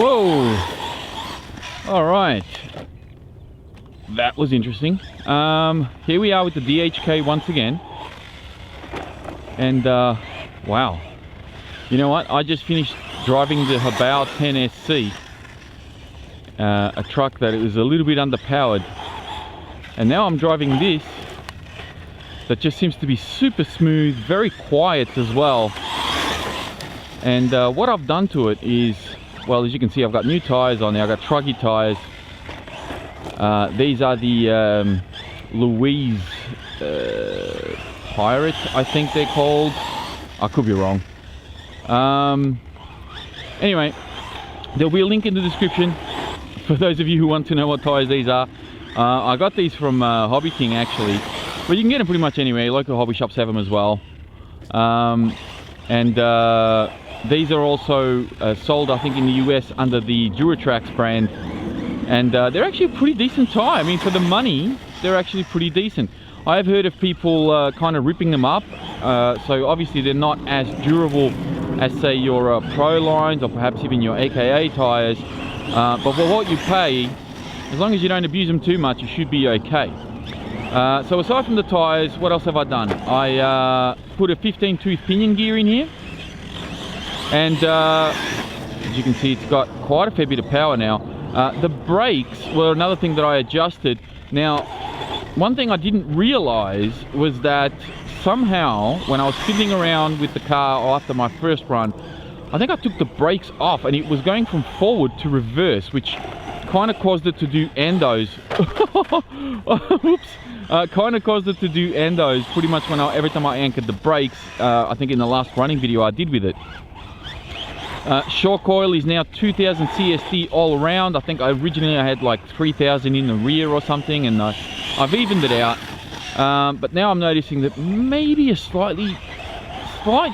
Whoa! Alright. That was interesting. Here we are with the DHK once again. And, wow. You know what? I just finished driving the Habao 10SC. A truck that was a little bit underpowered. And now I'm driving this. That just seems to be super smooth, very quiet as well. And what I've done to it is, well, as you can see, I've got new tyres on there. I've got Truggy tyres. These are the Louise Pirate, I think they're called. I could be wrong. Anyway, there'll be a link in the description for those of you who want to know what tyres these are. I got these from Hobby King actually, but you can get them pretty much anywhere. Local hobby shops have them as well. These are also sold, I think, in the US under the Duratrax brand. And they're actually a pretty decent tyre. I mean, for the money, they're actually pretty decent. I've heard of people kind of ripping them up. So obviously they're not as durable as, say, your Pro lines or perhaps even your AKA tyres. But for what you pay, as long as you don't abuse them too much, you should be okay. So aside from the tyres, what else have I done? I put a 15-tooth pinion gear in here. And as you can see, it's got quite a fair bit of power now. The brakes were another thing that I adjusted. Now, one thing I didn't realize was that somehow when I was fiddling around with the car after my first run, I think I took the brakes off and it was going from forward to reverse, which kind of caused it to do endos. Oops. Kind of caused it to do endos pretty much every time I anchored the brakes. I think in the last running video I did with it. Shore coil is now 2000 CSD all around. I think originally I had like 3000 in the rear or something, and I've evened it out. But now I'm noticing that maybe a slight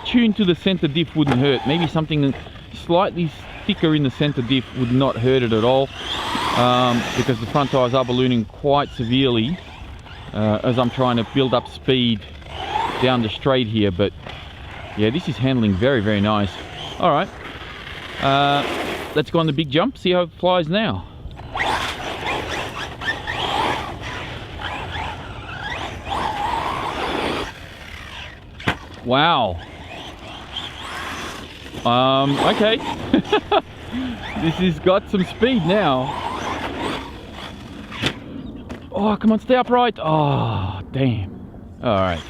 tune to the center diff wouldn't hurt. Maybe something slightly thicker in the center diff would not hurt it at all, because the front tires are ballooning quite severely as I'm trying to build up speed down the straight here. But yeah, this is handling very, very nice. All right. Let's go on the big jump, see how it flies now. Wow. Okay. This has got some speed now. Oh, come on, stay upright. Oh, damn. All right.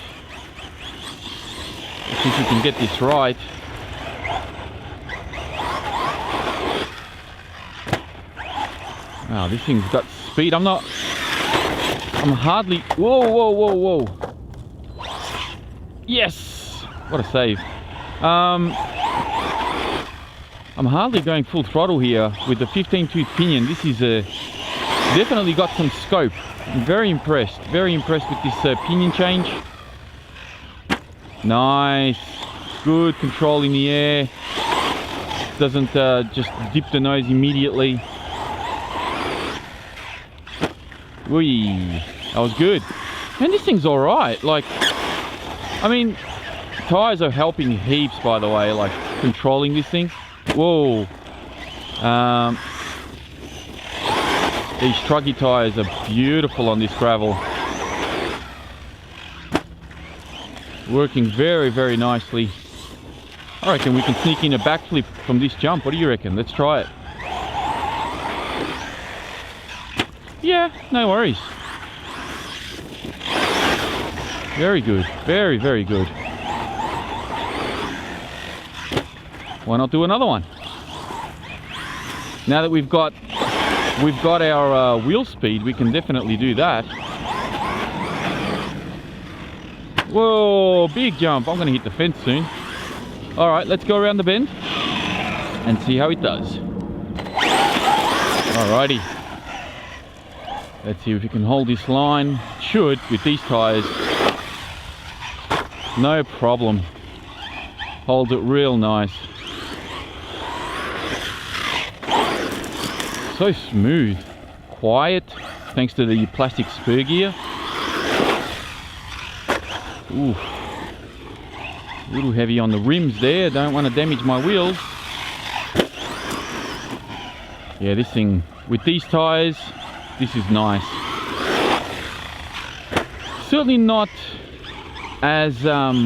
Let's see if we can get this right. Wow, this thing's got speed. I'm hardly... Whoa, whoa, whoa, whoa. Yes! What a save. I'm hardly going full throttle here with the 15-tooth pinion. This is definitely got some scope. I'm very impressed with this pinion change. Nice. Good control in the air. Doesn't just dip the nose immediately. Whee, that was good. And this thing's alright. Like, I mean, tyres are helping heaps, by the way, like controlling this thing. Whoa. These Truggy tyres are beautiful on this gravel. Working very, very nicely. I reckon we can sneak in a backflip from this jump. What do you reckon? Let's try it. Yeah, no worries. Very good. Very, very good. Why not do another one? Now that we've got our wheel speed, we can definitely do that. Whoa, big jump. I'm going to hit the fence soon. All right, let's go around the bend and see how it does. Alrighty. Let's see if we can hold this line. Should, with these tyres. No problem. Holds it real nice. So smooth. Quiet, thanks to the plastic spur gear. Ooh. A little heavy on the rims there. Don't want to damage my wheels. Yeah, this thing, with these tyres, this is nice. Certainly not as, I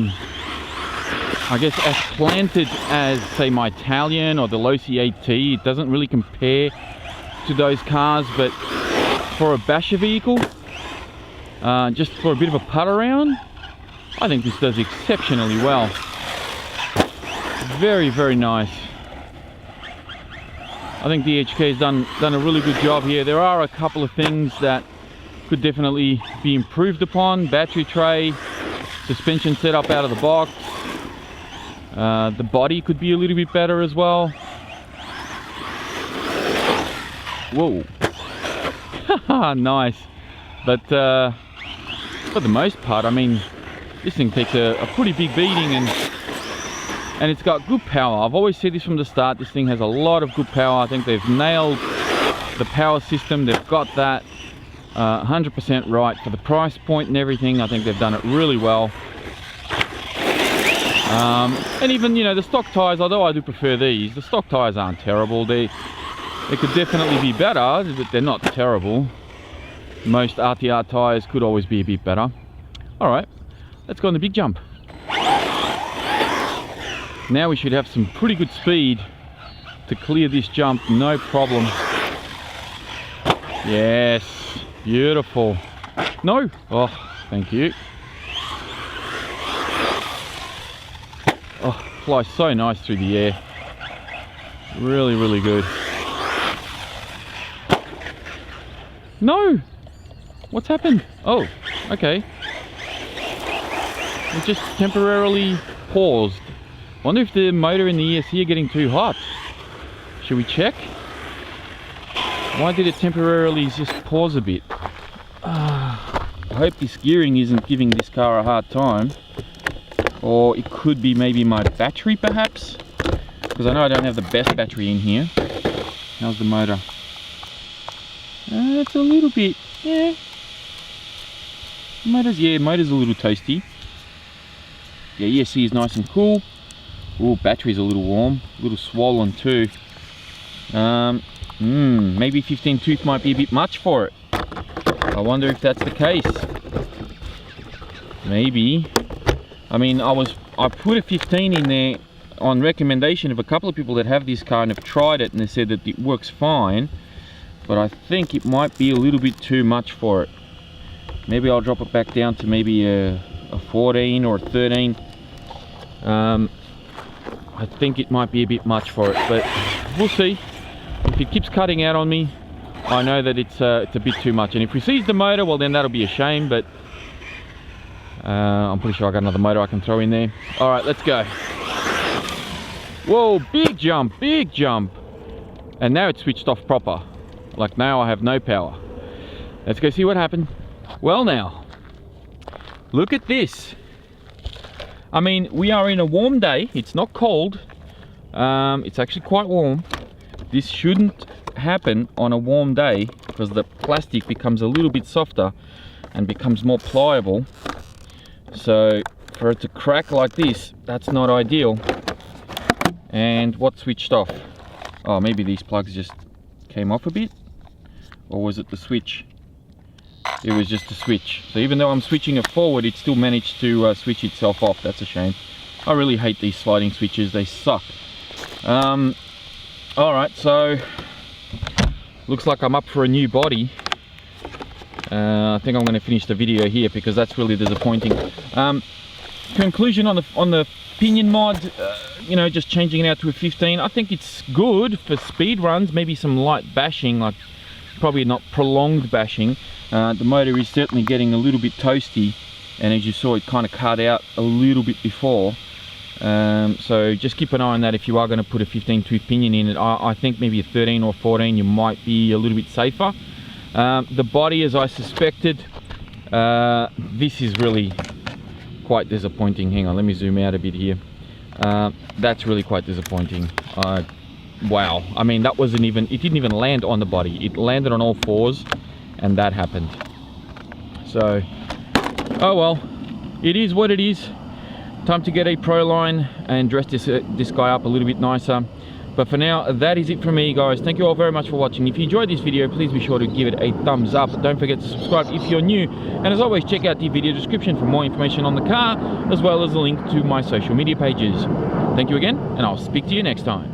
guess, as planted as, say, my Italian or the Losi 8T. It doesn't really compare to those cars, but for a basher vehicle, just for a bit of a putt around, I think this does exceptionally well. Very, very nice. I think DHK has done a really good job here. There are a couple of things that could definitely be improved upon. Battery tray, suspension setup out of the box. The body could be a little bit better as well. Whoa. Nice. But for the most part, I mean, this thing takes a pretty big beating, and it's got good power. I've always said this from the start, this thing has a lot of good power. I think they've nailed the power system. They've got that 100% right for the price point and everything. I think they've done it really well. And even, you know, the stock tyres, although I do prefer these, the stock tyres aren't terrible. They could definitely be better, but they're not terrible. Most RTR tyres could always be a bit better. Alright, let's go on the big jump. Now we should have some pretty good speed to clear this jump, no problem. Yes, beautiful. No, oh, thank you. Oh, flies so nice through the air. Really, really good. No! What's happened? Oh, okay. It just temporarily paused. Wonder if the motor in the ESC are getting too hot. Should we check? Why did it temporarily just pause a bit? I hope this gearing isn't giving this car a hard time. Or it could be maybe my battery perhaps, because I know I don't have the best battery in here. How's the motor? It's a little bit, yeah. Motor's a little toasty. Yeah, ESC is nice and cool. Oh, battery's a little warm, a little swollen too. Maybe 15 tooth might be a bit much for it. I wonder if that's the case. Maybe. I mean, I put a 15 in there on recommendation of a couple of people that have this car and have tried it, and they said that it works fine, but I think it might be a little bit too much for it. Maybe I'll drop it back down to maybe a 14 or a 13. I think it might be a bit much for it, but we'll see. If it keeps cutting out on me, I know that it's a bit too much, and if we seize the motor, well then that'll be a shame, but I'm pretty sure I got another motor I can throw in there. Alright, let's go. Whoa, big jump, big jump. And now it's switched off proper. Like now I have no power. Let's go see what happened. Well now, look at this. I mean, we are in a warm day. It's not cold. It's actually quite warm. This shouldn't happen on a warm day because the plastic becomes a little bit softer and becomes more pliable. So for it to crack like this, that's not ideal. And what switched off? Oh, maybe these plugs just came off a bit, or was it the switch? It was just a switch. So even though I'm switching it forward, it still managed to switch itself off. That's a shame. I really hate these sliding switches. They suck. Alright, so looks like I'm up for a new body. I think I'm going to finish the video here because that's really disappointing. Conclusion on the pinion mod, you know, just changing it out to a 15. I think it's good for speed runs, maybe some light bashing, like probably not prolonged bashing. The motor is certainly getting a little bit toasty, and as you saw, it kind of cut out a little bit before. So just keep an eye on that if you are going to put a 15 tooth pinion in it. I think maybe a 13 or 14 you might be a little bit safer. The body, as I suspected, this is really quite disappointing. Hang on, let me zoom out a bit here. That's really quite disappointing. Wow, I mean, that wasn't even, it didn't even land on the body. It landed on all fours, and that happened. So, oh well, it is what it is. Time to get a Pro line and dress this guy up a little bit nicer. But for now, that is it from me, guys. Thank you all very much for watching. If you enjoyed this video, please be sure to give it a thumbs up. Don't forget to subscribe if you're new. And as always, check out the video description for more information on the car, as well as a link to my social media pages. Thank you again, and I'll speak to you next time.